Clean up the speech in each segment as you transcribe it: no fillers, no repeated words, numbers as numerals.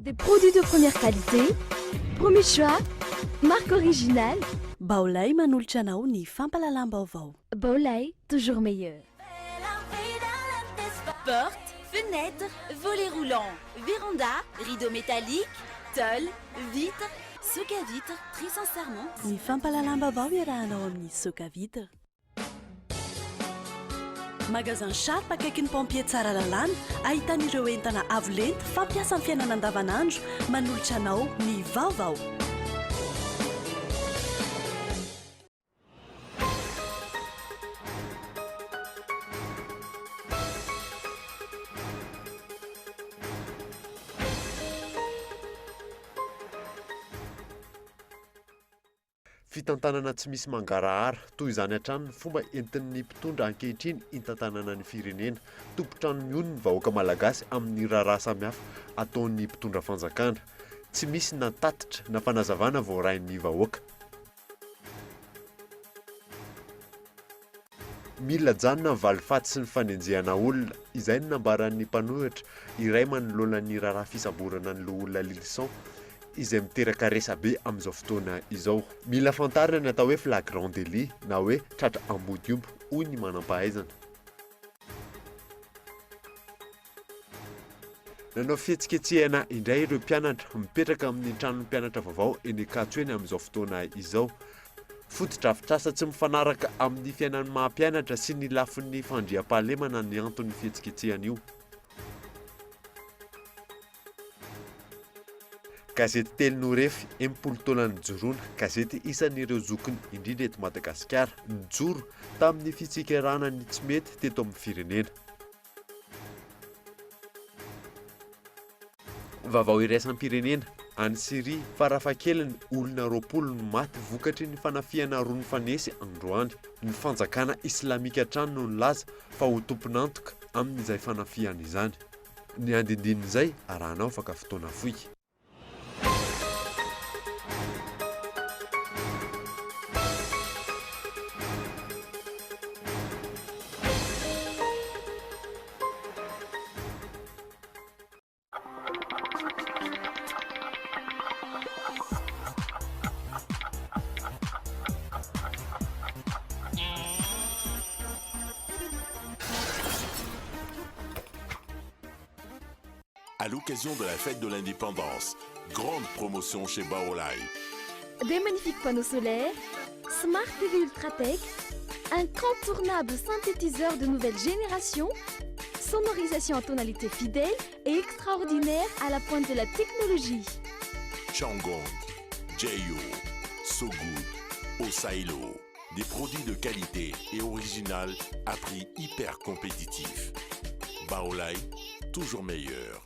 Des produits de première qualité, premier choix, marque originale. Baolay manolotra anao ny fampalalam-baovao. Baolay, toujours meilleur. Portes, fenêtres, volets roulants, véranda, rideaux métalliques, tôle, vitres, soc à vitres, très sincèrement. Ny fampalalam-baovao iarahanao amin'ny soc à vitre. Magasin Sharp akaikin'ny pompier tsara lalàna ahitan'ireo entana avo lenta fampiasa amin'ny fiainana andavanandro manolotra anao ny vaovao. Fitantanana tsy misy mangarahara toy izany hatrany ny fomba entin'ny mpitondra ankehitriny intantanana ny firenena. Tompotrano mihono ny vahoaka malagasy amin'ny raharaha samihafa ataon'ny mpitondra fanjakana. Tsy misy na tatitra na fanazavana voarain'ny vahoaka. Mila janona ny valifaty sy ny fanenjehana olona, izay ny nambaran'ny mpanohitra iray manoloana ny raharaha fisaborana ny loholona Lilson izay miteraka resabe amin'izao fotoana izao. Mila fantarina ny atao hoe flagrant délit na hoe tratra ambodiombo hoy ny manam-pahaizana. Nanao fihetsiketsehana indray ireo mpianatra mipetraka amin'ny tranon'ny mpianatra vaovao eny Ankatsoeny amin'izao fotoana izao. Fotodrafitrasa tsy mifanaraka amin'ny fiainan'ny maha-mpianatra sy ny lafin'ny fandriam-pahalemana ny anton'ny fihetsiketsehana io. Gazety Telo Norefy enimpolo taona nijoroana, gazety isan'ireo zokiny indrindra eto Madagasikara, nijoro tamin'ny fitsikarana ny tsy mety teto amin'ny firenena. Vaovao iraisam-pirenena, any Syria farafahakeliny olona 20 no maty vokatry ny fanafiana roa ny fanesy androany. Ny fanjakana islamika trano no nilaza fa ho tompon'antoka amin'izay fanafiana izany. Ny andindin'izay arahanao afaka fotoana foy. À l'occasion de la fête de l'indépendance, grande promotion chez Baolay. Des magnifiques panneaux solaires, Smart TV Ultratech, incontournable synthétiseur de nouvelle génération, sonorisation en tonalité fidèle et extraordinaire à la pointe de la technologie. Changong, Jayo, So Good, Osailo. Des produits de qualité et original à prix hyper compétitif. Baolay, toujours meilleur.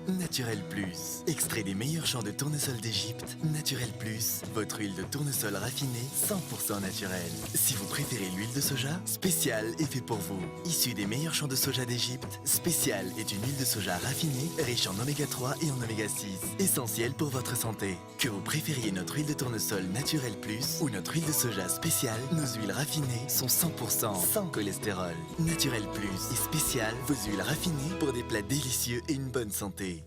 Naturel Plus, extrait des meilleurs champs de tournesol d'Égypte. Naturel Plus, votre huile de tournesol raffinée 100% naturelle. Si vous préférez l'huile de soja, Spécial est fait pour vous. Issue des meilleurs champs de soja d'Égypte, Spécial est une huile de soja raffinée, riche en oméga 3 et en oméga 6, essentielle pour votre santé. Que vous préfériez notre huile de tournesol Naturel Plus ou notre huile de soja Spécial, nos huiles raffinées sont 100% sans cholestérol. Naturel Plus et Spécial, vos huiles raffinées pour des plats délicieux et une bonne santé.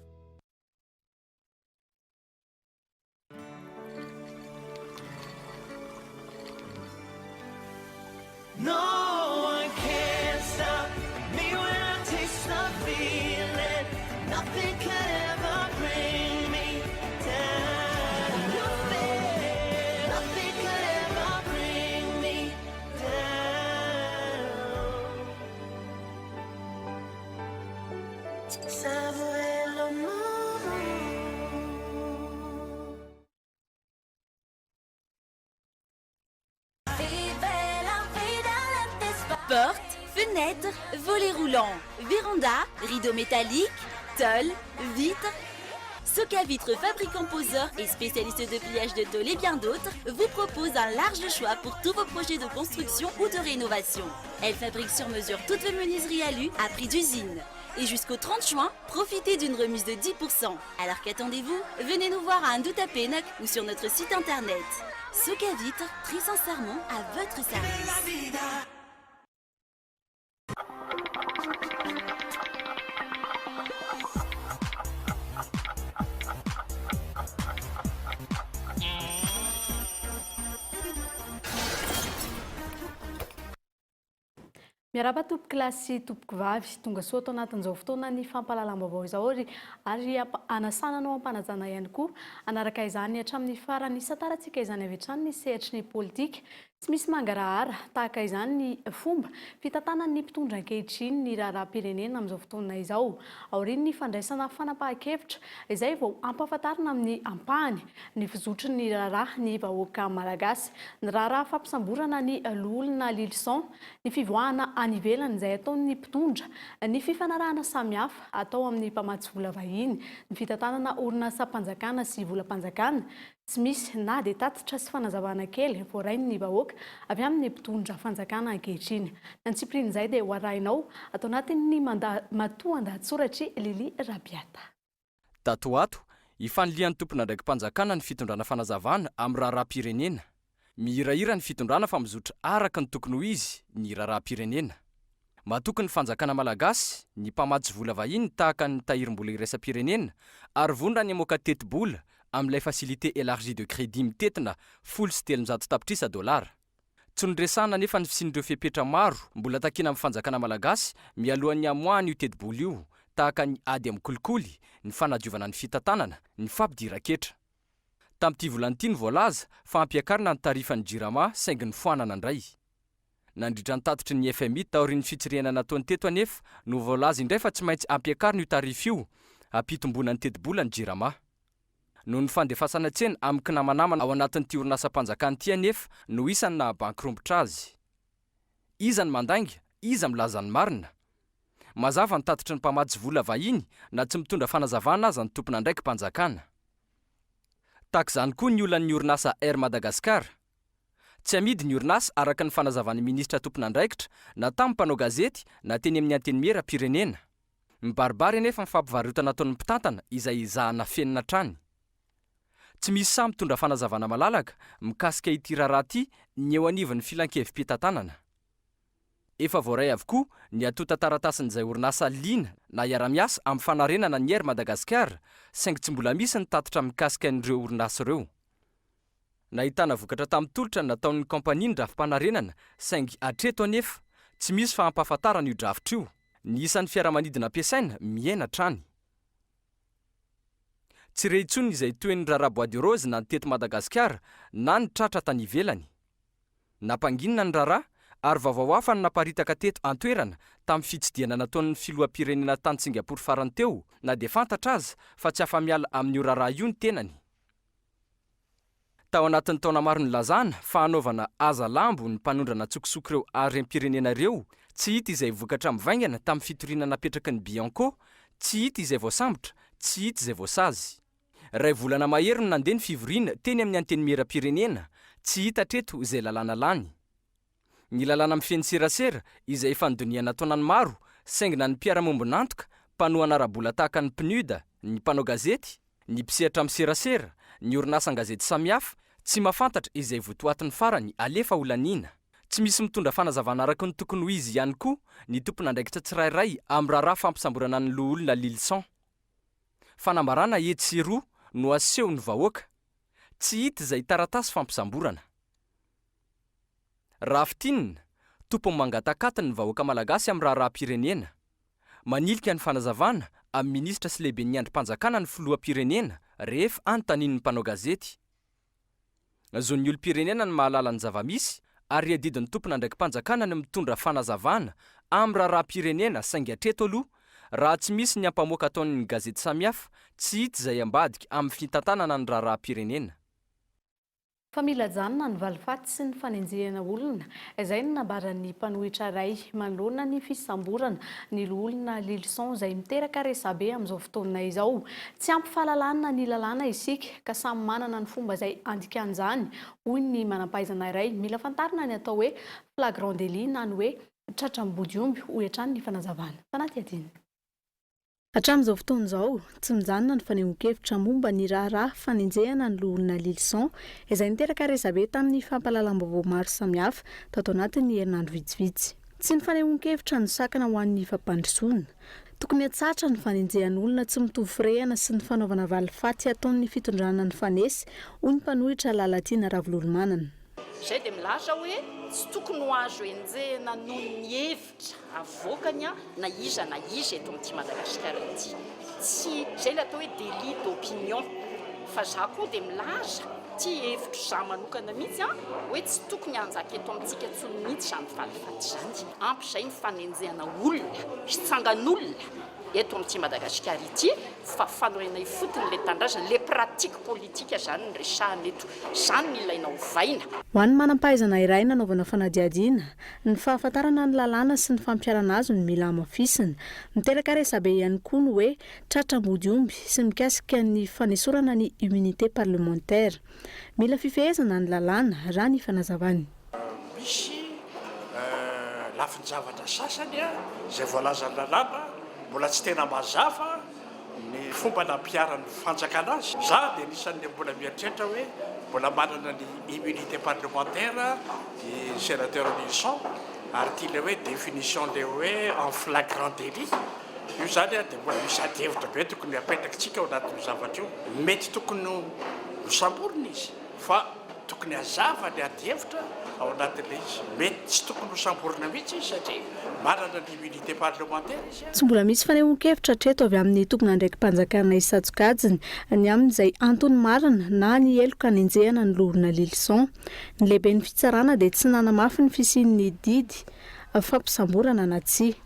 No one can stop me when I taste the feeling. Nothing could ever bring me down. Nothing could ever bring me down. Savourer le moment. Portes, fenêtres, volets roulants, véranda, rideaux métalliques, tôle, vitres. Soc à vitres fabricant poseur et spécialiste de pliage de tôle et bien d'autres vous propose un large choix pour tous vos projets de construction ou de rénovation. Elle fabrique sur mesure toutes vos menuiseries alu à prix d'usine. Et jusqu'au 30 juin, profitez d'une remise de 10%. Alors qu'attendez-vous? Venez nous voir à Andouta Pénac ou sur notre site internet. Soc à vitres, très sincèrement à votre service. Miarapa tompoko kilasy tompoko vavy tonga soa atao anatin'izao fotoana ny fampahalalam-baovao izao ary anasananao ampanajana ihany koa anaraka izany hatramin'ny farany isan-tarantsika izany avy hatrany ny sehatry ny politika tsy misy mangarahara tahaka izany ny fomba fitantanan'ny mpitondra ankehitriny ny raharaham-pirenena amin'izao fotoana izao aoriany ny fandraisana fanapahan-kevitra izay vao ampahafantarina amin'ny ampahany ny fizotry ny raharaha ny vahoaka malagasy ny raharaha fampisamborana ny loholona lilson ny fivoahana any ivelany izay ataon'ny mpitondra ny fifanarahana samihafa atao amin'ny mpamatsy vola vahiny ny fitantanana orinasa mpanjakana sy volam-panjakana tsy misy na dia tatitra sy fanazavana kely voarainy ny vahoaka avy amin'ny mpitondra fanjakana ankehitriny nantsiprian'izay dia hoarahinao atao anatin'ny matoan-dahatsoratra Lili Rabiata. Tatoato ifanilian'ny tompona ndraiky mpanjakana ny fitondrana fanazavana amin'ny raharaha-pirenena. Mihirahira ny fitondrana fa mizotra araka ny tokony ho izy ny raharaha-pirenena. Matoky ny fanjakana malagasy ny mpamatsy vola vahiny tahaka ny tahirim-bola iraisam-pirenena ary vonona ny amoaka teti-bola amin'ilay facilité élargie de crédit mitetina $700 tsy nodresana nefa ny fisin'ireo fepetra maro mbola takina amin'ny fanjakana malagasy mialohan'ny amoahany io teti-bola io tahaka ny ady amin'ny kolikoly ny fanadiovana ny fitantanana ny fampidiran-ketra. Tamin'ity volantiny voalaza fa ampiakarina ny tarifan'ny jirama saingy ny foanana indray. Nandritra ny tatitry ny FMI taorian'ny fitsirihana nataony teto anefa no voalaza indray fa tsy maintsy ampiakarina io tarifo io ampitomboana ny teti-bola ny jirama. Noho ny fandefasana tsena amin'ny kinamanamana ao anatin'ity orinasa-mpanjakana ity anefa no isany nahabankrombotra azy. Iza ny mandainga, iza milaza ny marina. Mazava ny tatitry ny mpamatsy vola vahiny na tsy mitondra fanazavana aza ny tompona ndraiky mpanjakana. Tahaka izany koa ny olan'ny orinasa Air Madagascar. Tsy amidy ny orinasa araka ny fanazavan'ny minisitra tompona andraikitra na tamin'ny mpanao gazety na teny amin'ny anteny miera-pirenena. Mibaribary anefa ny fampivarotana ataon'ny mpitantana izay izahana fenina trany. Tsy misy samy mitondra fanazavana malalaka mikasika ity raharaha ity ny eo anivon'ny filan-kevim-pitantanana. Efa voaray avokoa ny atota taratasin'izay orinasa liana na iara-miasa amin'ny fanarenana ny Air Madagascar saingy tsy mbola misy ny tatitra mikasika an'ireo orinasa ireo. Nahitana vokatra tamin'ny tolotra nataon'ny kompania ny drafim-panarenana saingy hatreto anefa tsy misy fahampahafantarana io drafitra io. Ny isan'ny fiaramanidina ampiasaina miaina trany. Tsy rehitsony izay toen'ny raharaha Bois de Rose na ny teto Madagasikara na ny tratra tany ivelany. Nampanginina ny raharaha ary vaovao hafa ny naparitaka teto antoerana tamin'ny fitsidiana nataon'ny filoham-pirenena tany Singapour farany teo na dia fantatra aza fa tsy afa-miala amin'io raharaha io ny tenany. Tao anatin'ny taona maro ny lazana fa hanaovana aza lambo ny mpanondrana tsokisoko ireo harem-pirenena ireo tsy hita izay vokatra mivaingana tamin'ny fitoriana napetraky ny Bianco, tsy hita izay voasambotra, tsy hita izay voasazy. Ray volana mahery no nandeha ny fivoriana teny amin'ny anteny miera-pirenena, tsy hita treto izay lalàna lany. Ny lalàna mifeny serasera izay fandoniana taonany maro saingy na ny mpiara-mombonantoka, mpanoa anara-bola tahaka ny PNUD, ny mpanao gazety, ny mpisehatra amin'ny serasera, ny orinasa-gazety samihafa tsy mahafantatra izay votoatin'ny farany alefa olanina. Tsy misy mitondra fanazavana araka ny tokony ho izy ihany koa ny tompon'andraikitra tsirairay amin'ny raharaha fampisamborana ny loholona lilson. Fanambarana etsy roa no aseho ny vahoaka. Tsy hita izay taratasy fampisamborana. Rafitinina, tompony mangatakatiny ny vahoaka malagasy amin'ny raharaha-pirenena. Manilika ny fanazavana amin'ny minisitra sy lehibe ny andrim-panjakana ny filoham-pirenena rehefa anontanian'ny mpanao gazety. Zon'ny olom-pirenena ny mahalala ny zava-misy ary adidin'ny tompona ndraiky mpanjakana ny mitondra fanazavana amin'ny raharaha-pirenena saingy hatreto aloha raha tsy misy ny ampamoaka ataon'ny gazety samihafa tsy hita izay ambadiky amin'ny fitantanana ny raharaha-pirenena. Fa mila janona ny valifaty sy ny fanenjehana olona izay no nabaran'ny mpanohitra iray manoloana ny fisamborana ny loholona lilson izay miteraka resabe amin'izao fotoana izao. Tsy ampy fahalalana ny lalàna isika ka samy manana ny fomba izay andikan'izany hoy ny manam-pahaizana iray. Mila fantarina ny atao hoe flagrant délit na ny hoe tratram-bodiomby ho hatrany ny fanazavana. Tanaty adiny. Hatramin'izao fotoana izao tsy mijanona ny fanehoan-kevitra momba ny raharaha fanenjehana ny loholona lilson izay niteraka resabe tamin'ny fampahalalam-baovao maro samihafa tato anatin'ny herinandro vitsivitsy. Tsy ny fanehoan-kevitra no sakana ho an'ny fampandrosoana. Tokony hatsatra ny fanenjehana olona tsy mitovy firehana sy ny fanaovana valifaty ataon'ny fitondrana ny fanesy hoy ny mpanohitra Lalatiana Ravololomanana. zay dia milaza hoe tsy tokony ho azo enjehana noho ny hevitra avoakany na iza eto amin'ity Madagasikara ity. Tsy zay le atao hoe délit d'opinion fa za koa dia milaza ty hevitro za manokana mihitsy hoe tsy tokony hanjaka eto amintsika tsony mihitsy zany falifaty zany. Ampy zay ny fanenjehana olona sy tsangan'olona eto amin'ity Madagasikara ity fa fanorenay fotony le tandrazana le pratique politika zany ny resahana eto, zany ny ilaina hovaina. Ho an'ny manam-pahaizana iray nanaovana fanadiadiana, ny fahafantarana ny lalàna sy ny fampiarana azy no mila amafisina. Miteraka resabe ihany koa ny hoe tratra mody sy mikasika ny fanesorana ny immunité parlementaire. Mila fifehezana ny lalàna raha ny fanazavany. Misy lafiny zavatra sasany zay voalazany lalàna mbola tsy tena mazava ny fomba nampiarany fanjakana azy. Za dia nisan'ny mbola mieritreritra hoe mbola manana ny immunité parlementaire i sénateur Nilson ary tia le hoe définition le hoe en flagrant délit. Io zany dia mbola misy ady hevitra be tokony apetrakintsika ao anatin'ny zavatra io. Mety tokony hosamborina izy fa tokony hazava ny ady hevitra ao anatin'le izy. Mety tsy tokony hosamborina mihitsy izy satria manana ny immunité parlementaire izy. Tsy mbola misy fanehoan-kevitra hatreto avy amin'ny tompona ndraikim-panjakana Isatsokajiny ny amin'izay antony marina na ny heloka hanenjehana ny lorona Lilson. Ny lehibe ny fitsarana dia tsy nanamafy ny fisian'ny didy fampisamborana na tsia.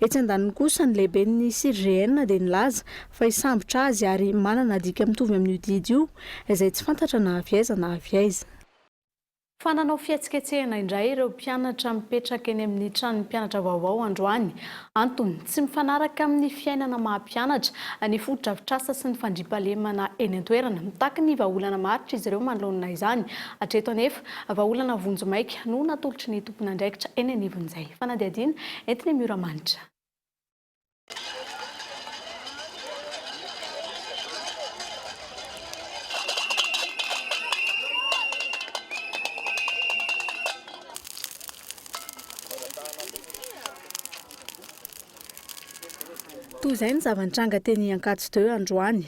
Etsy andaniny kosa ny lehibe ny CGN dia nilaza fa hisambotra azy ary manana dika mitovy amin'io didy io izay tsy fantatra na avy aiza na avy aiza. Fananao fihetsiketsehana indray ireo mpianatra mipetraka eny amin'ny tranon'ny mpianatra vaovao androany. Antony tsy mifanaraka amin'ny fiainana maha-mpianatra, ny fotodrafitrasa sy ny fandriampahalemana eny an-toerana. Mitaky ny vahaolana maritra izy ireo manoloana izany. Hatreto anefa vahaolana vonjomaika no natolotry ny tompon'andraikitra eny anivon'izay. Fanadiadiana entiny Mioramanitra. Toy izay ny zava-nitranga teny Ankatso androany.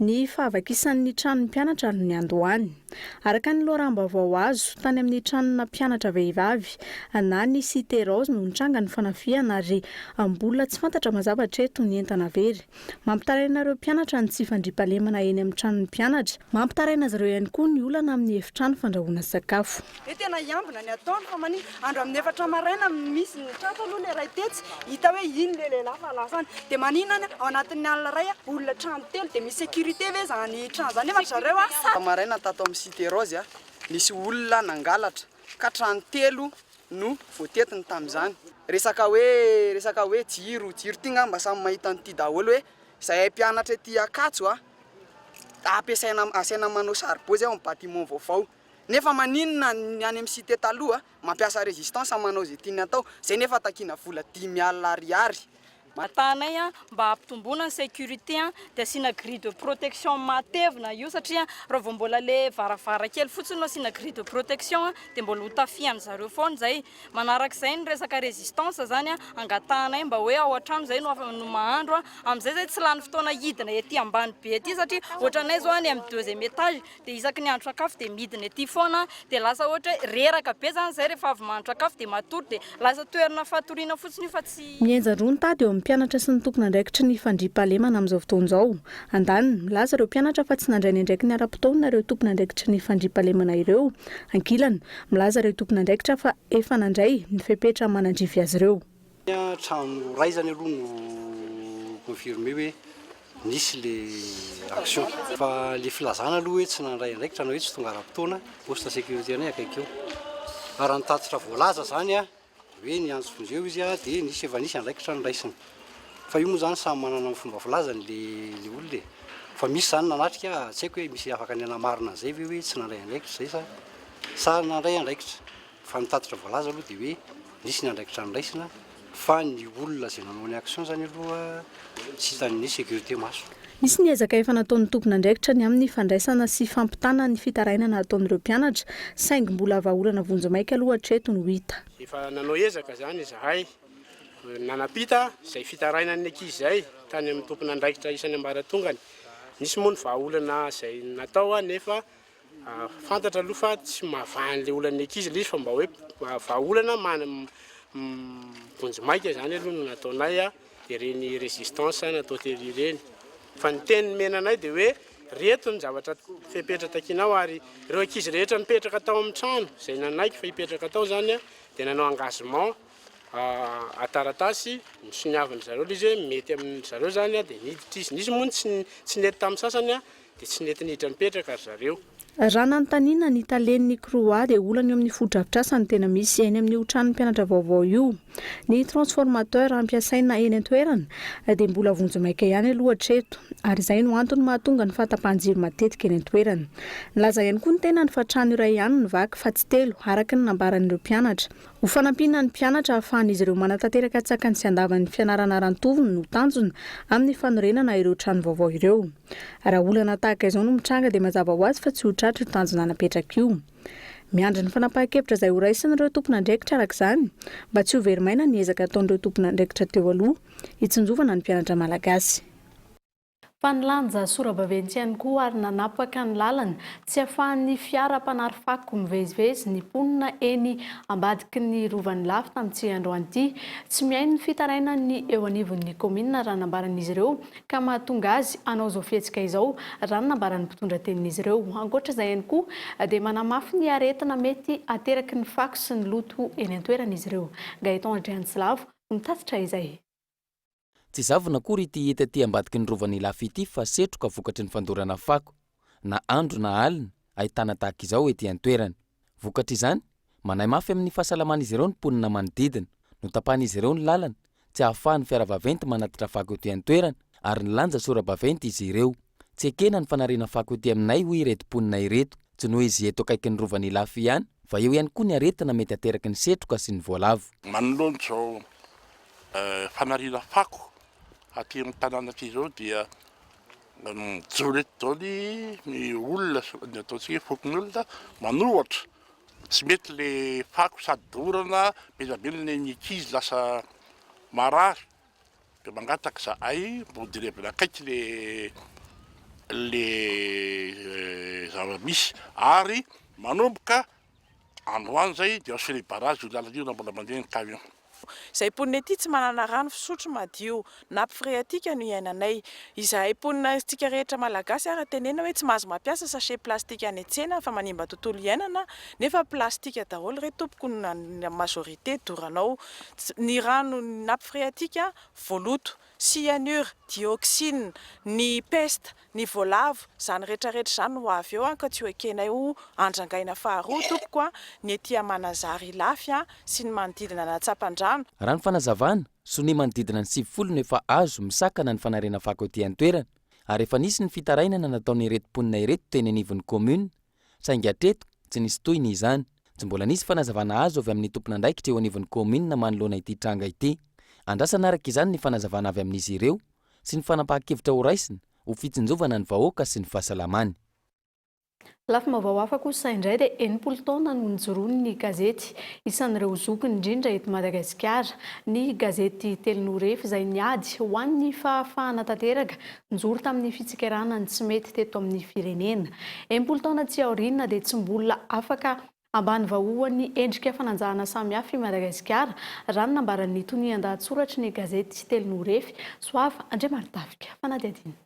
Ny fahavakisan'ny tranon'ny mpianatra no ny andohany. Araka ny loharam-baovao azo tany amin'ny tranona mpianatra vehivavy na ny Cité Rose no nitranga ny fanafiana ary mbola tsy fantatra mazava hatreto ny entana very. Mampitaraina ireo mpianatra ny tsy fandriampahalemana eny amin'ny tranon'ny mpianatra. Mampitaraina azy ireo ihany koa ny olana amin'ny efitrano fandrahoana sakafo. Tena iambina ny ataony fa maniny andro amin'ny efatra maraina misy ny tratra aloha le ray tetsy hita hoe ino le lehilahy fa lasany dia maninany ao anatin'ny alina ray olona trano telo dia misy sécurité ve zany trano zany nefa zareo maraina tato amin'ny Cité Rose nisy olona nangalatra ka trano telo no voatetiny tamin'izany. Resaka hoe jiro ty ngamba samy mahita an'ity daholo hoe zahay mpianatra ety Ankatso asaina manao saribôzy ao amin'ny bâtiment vaovao. Nefa maninona ny any amin'ny cité taloha mampiasa résistance manao zay tiany atao zay nefa takina vola 10 alina ariary. Matanay mba hampitomboana ny sécurité dia asiana grille de protection matevina io satria raha vao mbola le varavarankely fotsiny no asiana grille de protection dia mbola ho tafiany zareo foana zay. Manarak'izay ny resaka résistance zany angatanay mba hoe ao an-trano zay no mahandro amin'izay zay tsy lany fotoana hidina ety ambany be ety satria ohatranay zao any amin'ny 2e étage dia isaky ny andro sakafo dia midina ety foana dia lasa ohatra reraka be zany zay rehefa avy mahandro sakafo dia matory dia lasa toerana fatoriana fotsiny fa tsy mienjandrony tady eo mpianatra sy ny tompon'andraikitra ny fandriampahalemana amin'izao fotoan'izao. Andaniny milaza ireo mpianatra fa tsy nandray ny andraiky ny ara-potoana ireo tompon'andraikitra ny fandriampahalemana ireo. Ankilany milaza ireo tompon'andraikitra fa efa nandray ny fepetra manandrify azy ireo. Trano ray zany aloha no confirmé hoe nisy le action fa le filazana aloha hoe tsy nandray andraikitra na hoe tsy tonga ara-potoana poste sécurité anay akaiky eo. Raha nitatitra voalaza zany hoe ny andro fonjeo izy dia nisy efa nisy andraikitra niraisiny. Fa io moa zany samy manana ny fomba filazany le olona. Fa misy zany nanatrika tsy haiko hoe misy afaka ny anamarina zay ve hoe tsy nandray andraikitra zay sa nandray andraikitra. Fa nitatitra voalaza aloha dia hoe nisy ny andraikitra niraisina fa ny olona zay nanao ny action zany aloha tsy hitany sécurité maso. Nisy ny ezaka efa nataon'ny tompon'andraikitra ny amin'ny fandraisana sy fampitana ny fitarainana ataon'ireo mpianatra saingy mbola vahaolana vonjomaika aloha hatreto no hita. Efa nanao ezaka zany izahay nanapita izay fitarainan'ny ankizy zay tany amin'ny tompon'andraikitra isan'ny ambaratongany. Nisy moa ny vahaolana izay natao nefa fantatra aloha fa tsy mahavan'le olana ankizy le izy fa mba hoe vahaolana vonjimaika zany aloha no nataonay a dia reny résistance natao tery reny fa ny teny menanay dia hoe reto ny zavatra fepetra takinao ary ireo ankizy rehetra mipetraka tao amin'ny trano izay nanaiky fa hipetraka tao zany a dia nanao engagement ataratasy misoniaviny zareo izy hoe mety amin'ny zareo zany a dia niditra izy nisy moa tsy nety tamin'ny sasany a dia tsy nety niditra mipetraka ary zareo. Raha nanontaniana ny talen'ny Croix dia olana eo amin'ny fodrafitrasany tena misy eny amin'ny trano mpianatra vaovao io. Ny transformateur ampiasaina eny an-toerana dia mbola vonjimaika ihany aloha hatreto ary izay no antony mahatonga ny fahatapahan-jiro matetika eny an-toerana. Nilaza ihany koa ny tenany fa trano iray ihany ny vaky fa tsy telo araka ny nambaran'ireo mpianatra. Ho fanampiana ny mpianatra ahafahan'izy ireo manatanteraka tsakany sy andavan'ny fianarana rantoviny no tanjona amin'ny fanorenana ireo trano vaovao ireo. Raha olana tahaka izao no mitranga dia mazava ho azy fa tsy ho tratra tanjona napetraka io. Miandry ny fanapahan-kevitra izay horaisin'ireo tompona andraikitra araka izany mba tsy ho verimaina ny ezaka ataon'ireo tompona andraikitra teo aloha hitsinjovana ny mpianatra malagasy. Fanilanja sora-baventy ihany koa ary nanapaka ny lalana tsy ahafahan'ny fiara mpanary fako mivezivezy ny mponina eny ambadiky ny rovan'ny lafy tamin'ity androany ity. Tsy mihaino ny fitaraina ny eo anivon'ny komina raha nambaran'izy ireo ka mahatonga azy anao izao fihetsika izao raha nambaran'ny mpitondra tenin'izy ireo. Ankoatra izay ihany koa dia manamafy ny aretina mety ateraky ny fako sy ny loto eny an-toeran'izy ireo. Gaeton Adrianslavo mitatitra izay. Tsy zavona akory ity hita ty ambadiky ny rovan'ny lafy ity fa setroka vokatry ny fandorana fako na andro na alina ahitana tahaka izao ety an-toerana. Vokatry izany manay mafy amin'ny fahasalaman'izy ireo ny mponina manodidina no tapahan'izy ireo ny lalana tsy ahafahan'ny fiara-baventy manatitra fako ety an-toerana ary ny lanja sora-baventy izy ireo. Tsy ekena ny fanariana fako ety aminay hoy ireto mponina ireto tsy noho izy eto akaiky ny rovan'ny lafy ihany fa eo ihany koa ny aretina mety ateraky ny setroka sy ny voalavo. Manoloana zao fanariana fako aty amin'ny tanàna aty zao dia jory daoly ny olona ny ataontsika fokony olona manohatra tsy mety le fako sady dorana bezabelona ny ankizy lasa marary dia mangataka zahay mbodirevina akaiky le zava-misy ary manomboka androany zay dia azo filibarage io lalana io na mbola mandeha ny camion. Izay ponina ety tsy manana rano fisotro madio na mpireatika no iainanay. Izahay ponina tsika rehetra malagasy ary tenena hoe tsy mahazo mampiasa sachet plastika any an-tsena fa manimba tontolo iainana nefa plastika daholo re tompoko na majorité doranao. Ny rano na mpireatika voaloto, cyanure, dioxine, ny peste, ny voalavo, zany rehetrarehetra zany ho avy eo ka tsy ho ekenay ho andrangaina faharoa tompoko ny etỳ Manazary lafy sy ny manodidina na Tsapandrano. Raha ny fanazavana sony manodidina ny 70 no efa azo misakana ny fanariana fako ety an-toerana ary efa nisy ny fitarainana nataony ireto mponina ireto teny anivon'ny commune saingy hatreto tsy nisy toyny izany. Tsy mbola nisy fanazavana azo avy amin'ny tompona andraikitra eo anivon'ny commune manoloana ity tranga ity. Andrasana araka izany ny fanazavana avy amin'izy ireo sy ny fanapahan-kevitra ho raisina ho fitsinjovana ny vahoaka sy ny fahasalamany. Lafy mavao hafa kosa indray dia 80 taona no nijoroany ny gazety isan'ireo zokiny indrindra eto Madagasikara. Ny gazety Telonorefy izay niady ho an'ny fahafahana tanteraka nijoro tamin'ny fitsikeranan tsy mety teto amin'ny firenena. 80 taona tsy aoriana dia tsy mbola afaka ambany vahoan'ny endrika fananjahana samihafa i Madagasikara raha ny nambaran'ny tony an-dahatsoratra ny gazety Telonorefy Soava Andriamartavika fanadihadiana.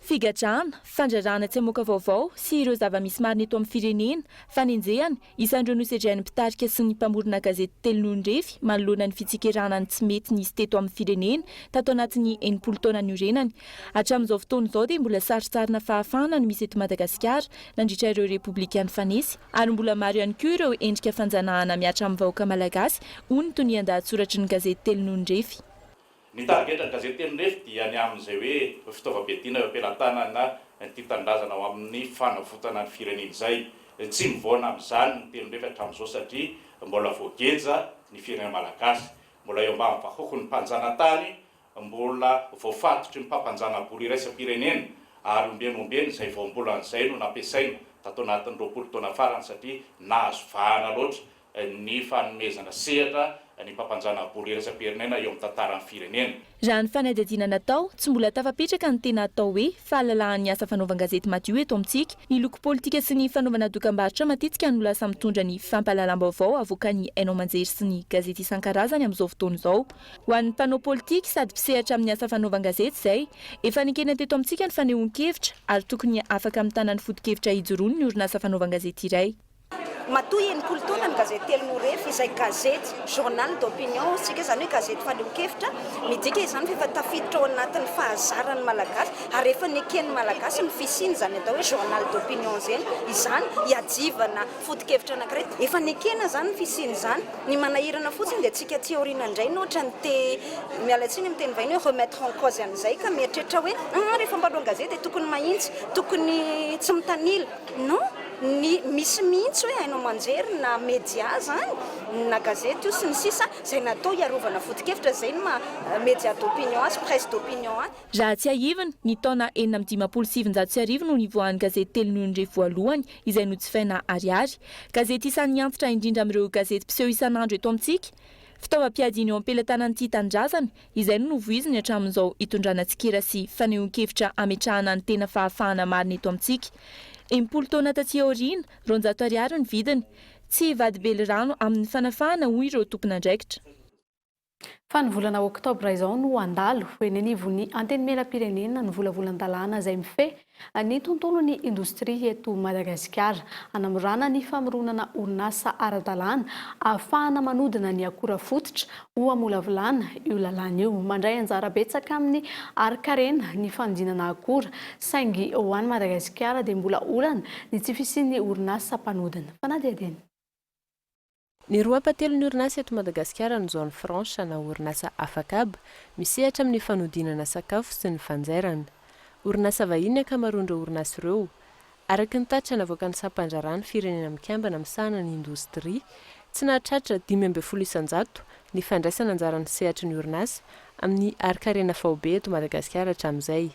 Figadrana, fandrarana tsy hamoaka vaovao sy ireo zava-misy marina eto amin'ny firenena fanenjehana isan'ireo nosedran'ny mpitarika sy ny mpamorona gazety Telonorefy manoloana ny fitsikeranan tsy mety nisy teto amin'ny firenena tato anatin'ny 80 taona niorenany. Hatramin'izao fotoana izao dia mbola saritsarina fahafahana no misy eto Madagasikara nandritra ireo republikany fanesy ary mbola maro ihany koa ireo endrika fanjanahana miatra amin'ny vahoaka malagasy hoy ny tony an-dahatsoratra ny gazety Telonorefy. Ny targetra gazety Telonorefy dia ny amin'izay hoe fitaovam-piadiana ampelantanana ty tandrazana ao amin'ny fanavotana ny firenena izay. Tsy mivoana amin'izany ny Telonorefy hatramin'izao satria mbola voageja ny firenena malagasy, mbola eo ambany vahoaka ny mpanjanantany, mbola voafatotry ny mpampanjana bory iraisam-pirenena ary ombenombeny izay voambolan'izay no nampiasaina tato anatin'ny 20 taona farany satria nahazo vahana loatra ny fanomezana sehatra ny mpampanjana boly iraisam-pirenena eo amin'ny tantaran'ny firenena. Raha ny fanadihadiana natao tsy mbola tafapetraka ny tena atao hoe fahalalan'ny asa fanaovan-gazety madio eto amintsika. Ny loko politika sy ny fanaovana dokam-barotra matetika no lasa mitondra ny fampahalalam-baovao avoakan'ny Hainao Manjery sy ny gazety isan-karazany amin'izao fotoana izao. Ho an'ny mpanao politika sady mpisehatra amin'ny asa fanaovan-gazety izay efa nikena teto amintsika ny fanehoan-kevitra ary tokony afaka mitana ny foto-kevitra hijoroany ny orinasa fanaovan-gazety iray. Matoy enimpolo taona ny gazety Telo Refy izay gazety journal d'opinion sika zany hoe gazety fanehoan-kevitra midika izany fa efa tafiditra ao anatin'ny fahazarany malagasy ary efa neken'ny malagasy ny fisiany zany atao hoe journal d'opinion zany izany hiadivana foto-kevitra anankiray efa nekena zany ny fisiany zany ny manahirana fotsiny dia tsika tsy aoriana indray nohatra ny mialatsiny amin'ny teny vahiny hoe remettre en cause an'izay ka mieritreritra hoe rehefa mpanao gazety tokony mahitsy tokony tsy mitanila non misy mihitsy hoe Hainao Manjery na média zany na gazety io sy ny sisa izay natao hiarovana foto-kevitra zay ny média d'opinion azy presse d'opinion azy. Raha tsy ahivana ny taona 1997 no nivoahan'ny gazety Telo voalohany izay nojifaina ariary. Gazety isan'ny antitra indrindra amin'ireo gazety mpiseho isan'andro eto amintsika. Fitaovam-piadiana eo am-pelatanan'ity tanindrazana izay no novoiziny hatramin'izao hitondrana tsikera sy fanehoan-kevitra ametrahana ny tena fahafahana marina eto amintsika. 10 taona taty aoriana, 200 ariary ny vidiny. Tsy vadibely rano amin'ny fanafahana hoy ireo tompon'andraikitra. Fa ny volana oktobra izao no andalo hoenenivony anteny melam-pirenena ny volavolan-dalàna izay mifehy ny tontolon'ny indostria eto Madagasikara hanamorana ny famoronana orinasa ara-dalàna ahafahana manodina ny akora fototra ho amolavolana io lalàna io mandray anjara betsaka amin'ny ari-karena ny fanodinana akora saingy ho an'i Madagasikara dia mbola olana ny tsy fisian'ny orinasa mpanodina. Fanadihadiana. Ny roa patelo ny orinasa eto Madagasikara ny zone franche na orinasa Afakab misehatra amin'ny fanodinana sakafo sy ny fanjairana. Orinasa vahiny ankamaroan'ireo orinasa ireo. Araka ny tatra navoakan'ny sampandrarany firenena mikambana misahana ny indostria, tsy nahatratra 5% isan-jato ny fandraisana anjaran'ny sehatra ny orinasa amin'ny ari-karena faobe eto Madagasikara hatramin'izay.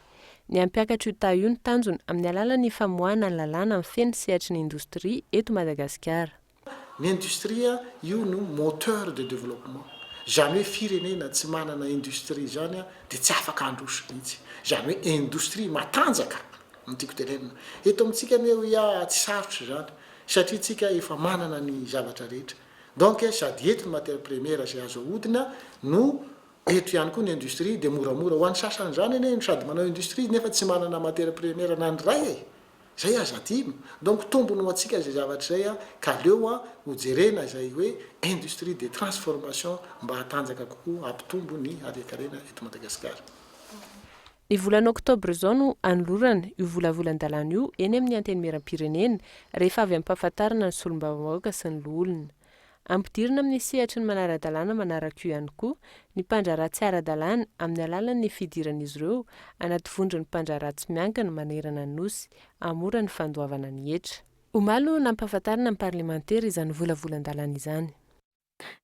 Ny ampiakatra io tayo io ny tanjony amin'ny alalan'ny famoahana ny lalàna amin'ny feny sehatry ny indostria eto Madagasikara. L'industrie io no moteur de développement. Zany hoe firenena tsy manana industrie zany dia tsy afaka handroso mihitsy. Zany hoe industrie matanjaka ny tiako tenenina. Eto amintsika ane tsy sarotra zany satria tsika efa manana ny zavatra rehetra. Donc sady eto ny matière première izay azo ahodina no eto ihany koa ny industrie dia moramora ho an'ny sasany zany ane sady manao industrie nefa tsy manana matière première na ny ray zay aza adino. Donc tombony ho antsika izay zavatra izay ka leo ho jerena izay hoe industrie de transformation mba hatanjaka kokoa hampitombo ny ari-karena eto Madagasikara. Ny volana oktobra izao no anolorana io volavolan-dalàna io eny amin'ny anteny meram-pirenena rehefa avy ampahafantarana ny solombavam-bahoaka sy ny loholona. Ampidirina amin'ny sehatry ny manara-dalàna manaraka io ihany koa ny mpandraratsy ara-dalàna amin'ny alalan'ny fidiran'izy ireo anaty vondron'ny mpandraratsy miankina manerana ny nosy amora ny fandoavana ny hetra. Omaly no nampahafantarana ny parlemantera izany volavolan-dalàna izany.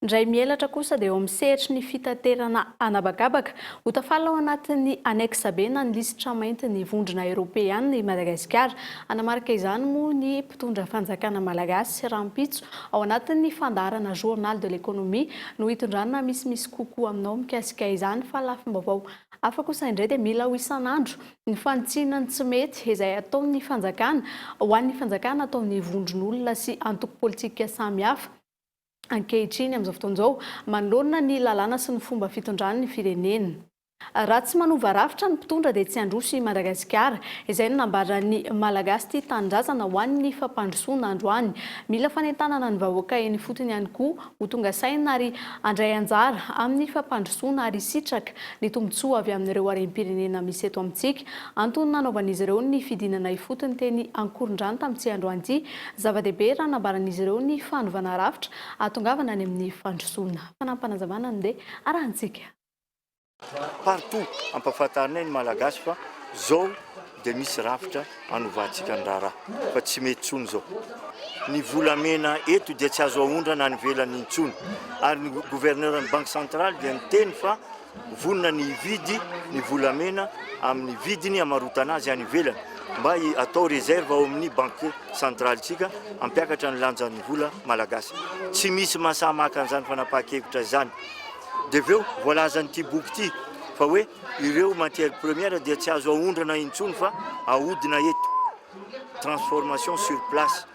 Ndray mielatra kosa dia eo amin'ny sehatry ny fitaterana anabakabaka ho tafala ao anatin'ny anexa B na ny lisitra mainty ny vondrona Europeana i Madagasikara. Anamarika izany moa ny mpitondra fanjakana malagasy Rampitso ao anatin'ny fandarana Journal de l'économie no hitondrana misimisy kokoa aminao mikasika izany fa lafim-baovao hafa kosa indray dia mila ho isan'andro ny fanitsinany tsy mety izay ataon'ny fanjakana ho an'ny fanjakana ataon'ny vondron'olona sy antoko politika samihafa. Ankehitriny amin'izao fotoan'izao manoloana ny lalàna sy ny fomba fitondrana ny firenena. Raha tsy manova rafitra ny mpitondra dia tsy handroso i Madagasikara. Izay no nambaran'ny malagasy ity tanindrazana ho an'ny fampandrosoana androany. Mila fanentanana ny vahoaka eny fotony ihany koa ho tonga saina ary andray anjara amin'ny fampandrosoana ary sitraka ny tombotsoa avy amin'ireo harem-pirenena misy eto amintsika. Antony nanaovan'izy ireo ny fidinana ifotony teny ankoron-drano tamin'ity androany ity. Zava-dehibe raha nambaran'izy ireo ny fanovana rafitra atongavana any amin'ny fandrosoana. Fanampanazavana ny dia arahantsika. Partout ampahafantarina ny malagasy fa zao dia misy rafitra hanovantsika ny raharaha fa tsy mety tsony zao. Ny volamena eto dia tsy azo ahondrana ny velan'ny intsony ary ny gouverneur ny banque centrale dia niteny fa vonona ny vidy ny volamena amin'ny vidiny hamarotana azy any ivelany mba atao réserve ao amin'ny banque centraletsika ampiakatra ny lanjan'ny vola malagasy tsy misy mahasamaka an'izany fanapaha-kevitra zany de aveo voalazan'ity boky ity fa hoe ireo matière première dia tsy azo aondrana intsony fa ahodina eto transformation sur place.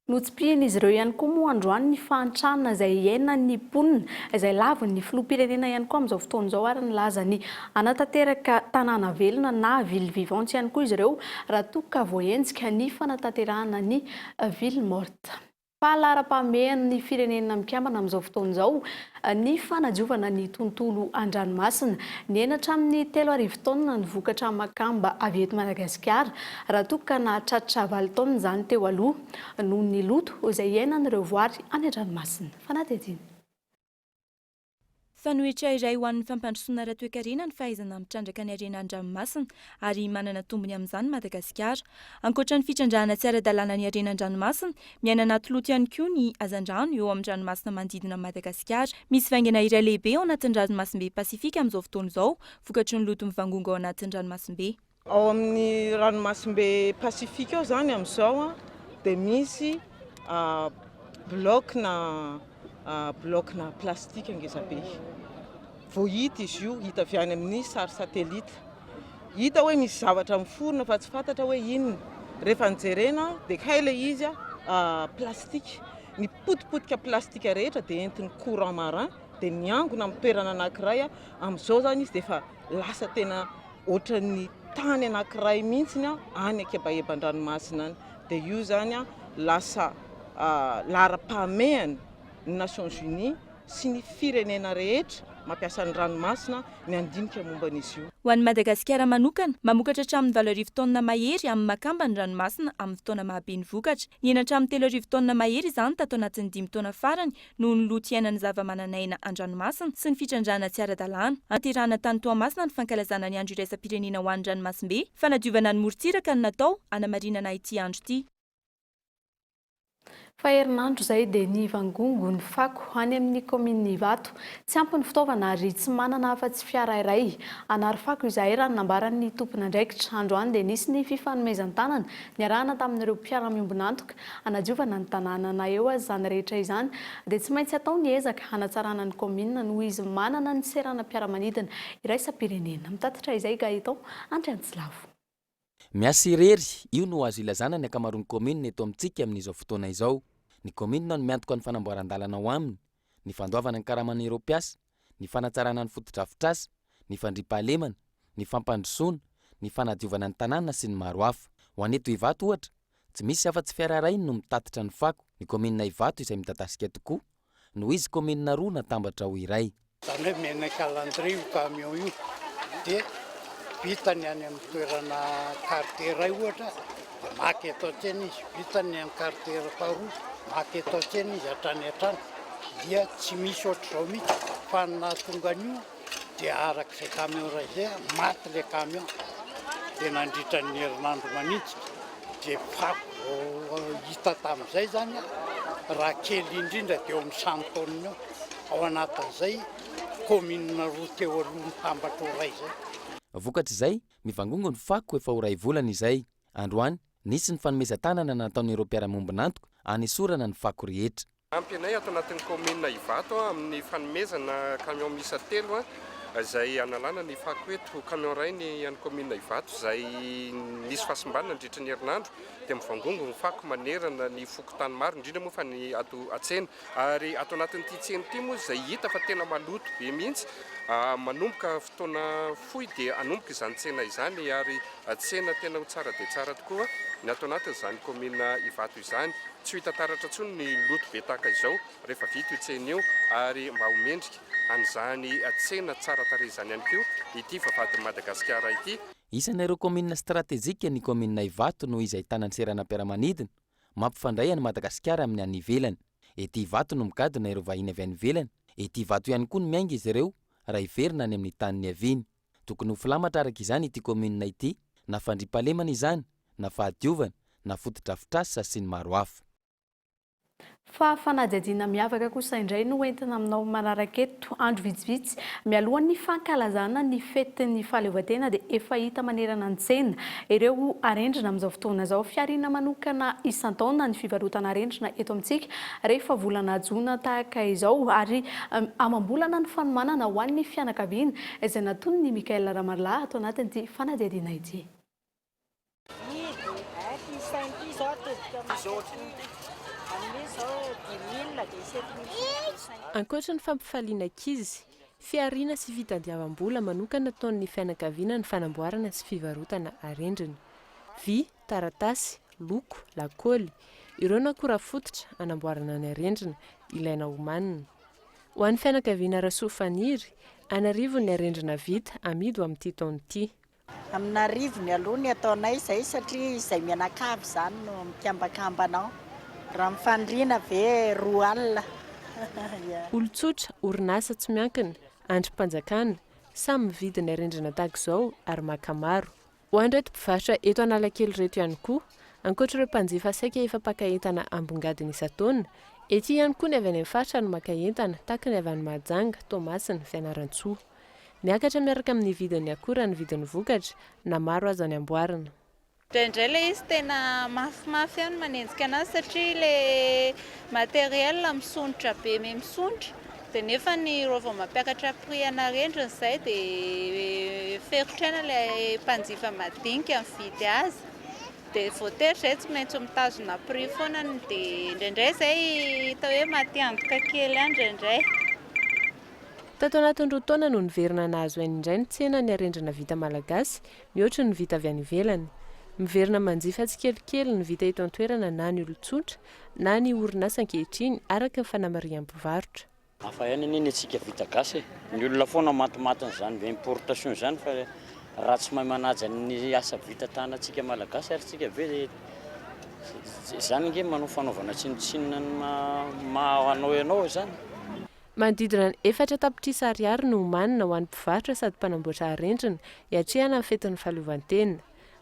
Notsim-pihana izy ireo ihany koa moa androany ny fahantranana izay iaina ny mponina izay laviny ny filoham-pirenena ihany koa amin'izao fotoana izao ary ny lazany anatanteraka tanàna velona na ville vivante ihany koa izy ireo raha toa ka voahenjika ny fanatanterahana ny ville morte. Fahalara-pamehan'ny firenena mikambana amin'izao fotoana izao ny fanadiovana ny tontolo an-dranomasina ny enatra amin'ny 3 taona ny vokatra makamba avy eto Madagasikara raha toa ka nahatratra 9 taona izany teo aloha noho ny loto izay iainan'ireo voary any an-dranomasina. Fanatedina. Fanohitra iray ho an'ny fampandrosoana ara-toe-karena ny fahaizana mitrandraka ny harena an-dranomasina ary manana tombony amin'izany Madagasikara. Ankoatra ny fitrandrahana tsy ara-dalàna ny harena an-dranomasina, miaina anaty loto ihany koa ny hazandrano eo amin'ny ranomasina manodidina Madagasikara. Misy vaingana iray lehibe ao anatin'ny ranomasimbe Pasifika amin'izao fotoana izao, vokatry ny loto mivangongo ao anatin'ny ranomasimbe. Ao amin'ny ranomasimbe Pasifika ao zany amin'izao dia misy blokna plastika ngezabe. Vao hita izy io, hita avy any amin'ny sary satelita. Hita hoe misy zavatra miforona fa tsy fantatra hoe inona. Rehefa nijerena dia haila izy plastika. Ny potipotika plastika rehetra dia entin'ny courant marin dia niangona amin'ny toerana anankiray amin'izao zany izy dia efa lasa tena ohatran'ny tany anankiray mihitsy any akaibaheban-dranomasina any. Dia io zany lasa lara-pahamehana ny Nations Unies sy ny firenena rehetra mampiasa ny ranomasina ny andinika momban'izy io. Ho an'ny Madagasikara manokana, mamokatra hatramin'ny 7 taona mahery amin'ny makamba ny ranomasina amin'ny fotoana mahabe ny vokatra. Ny ena hatramin'ny 3 taona mahery izany tato anatin'ny 5 taona farany noho ny loto iainan'ny zava-mananaina an-dranomasina sy ny fitrandrahana tsy ara-dalàna. Anterahana tany Toamasina ny fankalazana ny andro iraisam-pirenena ho an'ny ranomasimbe, fanadiovana ny morontsiraka ny natao hanamarinana ity andro ity. Fa herinandro izay dia ny vangongo ny fako any amin'ny komini Ivato. Tsy ampy ny fitaovana ary tsy manana afa-tsy fiara iray. Anary fako izay raha nambaran'ny tompona andraikitra. Androany dia nisy ny fifanomezan-tanana niarahana tamin'ireo mpiara-miombonantoka hanadiovana ny tanàna eo azy izany rehetra izany dia tsy maintsy atao ny ezaka hanatsarana ny komina noho izy manana ny serana mpiara-manidina iraisam-pirenena. Mitatitra izay Gaëtan Andriantsilavo. Miasa irery, io no azo ilazana ny akamaroan'ny komina eto amintsika amin'izao fotoana izao. Ny komina no miantoka ny fanamboaran-dalana ao aminy, ny fandoavana ny karaman'ireo mpiasa, ny fanatsarana ny fotodrafitrasa, ny fandriampahalemana, ny fampandrosoana, ny fanadiovana ny tanàna sy ny maro hafa. Ho aneto Ivato ohatra, tsy misy afa-tsy fiara iray no mitatitra ny fako. Ny komina Ivato izay midadasika tokoa, noho izy komina roa natambatra ho iray. Zany hoe menaka landry io camion io dia vitany any amin'ny toerana quartier iray ohatra dia maky eto an-tsena izy, vitany amin'ny quartier faharoa maky eto an-tsena izy hatrany hatrany dia tsy misy ohatr'izao mihitsy fa na tonga an'io dia arak'izay camion iray izay maty ilay camion dia nandritra ny herinandro manitsy dia fako hita tamin'izay zany raha kely indrindra dia eo amin'ny 100 taonina eo ao anatin'izay komina roa teo aloha nitambatra ho ray izay. Vokatra izay, mivangongo ny fako efa ho ray volana izay. Androany, nisy ny fanomezan-tanana nataon'ireo mpiara-miombonantoka hanesorana ny fako rehetra. Ampy anay ato anatin'ny komina Ivato amin'ny fanomezana camion miisa 3 izay analana ny fako eto camion iray ny an'ny komina Ivato izay nisy fahasimbanana nandritra ny herinandro dia mivangongo ny fako manerana ny fokotany maro indrindra moa fa ny ato an-tsena ary ato anatin'ity tsena ity moa izay hita fa tena maloto be mihitsy manomboka fotoana fohy dia anomboka izany tsena izany ary tsena tena ho tsara dia tsara tokoa ny ato anatin'izany komina Ivato izany. Tsy hita taratra intsony ny loto be tahaka izao rehefa vita io tsena io ary mba homendrika an'izany tsena tsara tarehy izany ihany koa ity vavahadin'i Madagasikara ity. Isan'ireo komina stratezika ny komina Ivato no izay ahitana ny serana mpiara-manidina mampifandray an'i Madagasikara amin'ny any ivelany. Ety Ivato no mikadona ireo vahiny avy any ivelany. Ety Ivato ihany koa no miainga izy ireo raha iverina any amin'ny tany haviany. Tokony ho filamatra araka izany ity komina ity, na fandriampahalemana izany, na fahadiovana, na fotodrafitrasa sy ny maro hafa. Fa fanadihadiana miavaka kosa indray no entina aminao manaraka eto andro vitsivitsy mialohan'ny fankalazana ny fetin'ny fahaleovantena dia efa hita manerana ny tsena ireo arendrina amin'izao fotoana izao fiarina manokana isan-taona ny fivarotana arendrina eto amintsika rehefa volana jona tahaka izao ary amam-bolana ny fanomanana ho an'ny fianakaviana izay natony ny Mikael Ramarla atao anatin'ity fanadihadiana ity. Ankoatra ny fampifaliana ankizy, fiarina sy fitadiavam-bola manokana ataon'ny fianakaviana ny fanamboarana sy fivarotana arendrina. Vy, taratasy, loko, lakôly, ireo no akora fototra anamboarana ny arendrina ilaina homanina. Ho an'ny fianakaviana Rasoa Faniry, anarivo ny arendrina vita amidy amin'ity taona ity. Amin'arivo ny aloha ny ataonay izay satria izay mianakavy izany no mikiambakambanao. Raha mifandriana ve 2 alina. Olon-tsotra, orinasa tsy miankina, andrim-panjakana, samy mividy ny arendrina tahaka izao ary maka-maro. Ho an'ireto mpivarotra eto Analakely reto ihany koa, ankoatra ireo mpanjifa saika efa mpaka entana ambongadiny isan-taona, ety ihany koa ny avy any amin'ny faritra no maka entana tahaka ny avy any Mahajanga, Tomasina, Fianaratsoa. Miakatra miaraka amin'ny vidin'ny akora ny vidin'ny vokatra na maro aza ny amboarina. Indraindray ilay izy tena mafimafy ihany manenjika anazy satria ilay matériel misonitra be misonitra dia nefa ny rô vao mampiakatra prix anarendrina izay dia ferotrena ilay mpanjifa madinika mividy azy dia voatery izay tsy maintsy mitazona prix foana dia indraindray izay hita hoe matiandoka kely ihany indraindray. Tato anatin'ny 2 taona no niverina nahazo ainy indray ny tsena ny arendrina vita malagasy mihoatra ny vita avy any ivelany. Miverina manjifa tsikelikely ny vita eto an-toerana na ny olon-tsotra na ny orinasa ankehitriny araka ny fanamarian'ny mpivarotra. Hafa ihany neny antsika vita gasy. Ny olona foana matimatin'izany be importation izany fa raha tsy mahay manaja ny asa vita tanantsika malagasy ary tsika ve izany nge manao fanaovana tsinontsinona mahanao ianao izany. Manodidina ny 4 tapitrisa ariary no homanina ho an'ny mpivarotra sady mpanamboatra arendrina hiatrehana amin'ny fetin'ny fahaleovantena.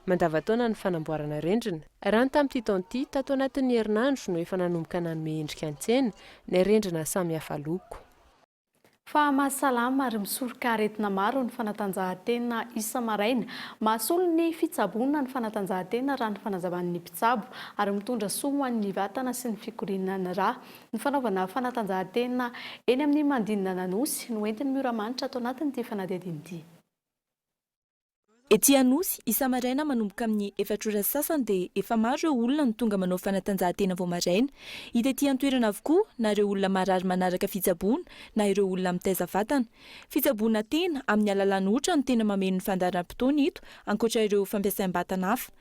Mandavataona ny fanamboarana arendrina. Raha ny tamin'ity taona ity, tato anatin'ny herinandro no efa nanomboka nanome endrika an-tsena ny arendrina samy hafa loko. Fa mahasalama ary misoroka aretina maro ny fanatanjahantena isa-maraina. Mahasolo ny fitsaboana ny fanatanjahantena raha ny fanazavan'ny mpitsabo ary mitondra soa ho an'ny vatana sy ny fikorinana rà. Ny fanaovana fanatanjahantena eny amin'ny Mandinina Nanosy no entin'ny Mioramanitra atao anatin'ity fanadihadiana ity. Ety Anosy, isa-maraina manomboka amin'ny 4 ora sasany dia efa maro ireo olona no tonga manao fanatanjahantena vao maraina. Hita ety an-toerana avokoa na ireo olona marary manaraka fitsaboana na ireo olona mitaiza vatana. Fitsaboana tena amin'ny alalan'ny ohatra no tena mameno ny fandaharam-potoana ito ankoatra ireo fampiasam-batana hafa.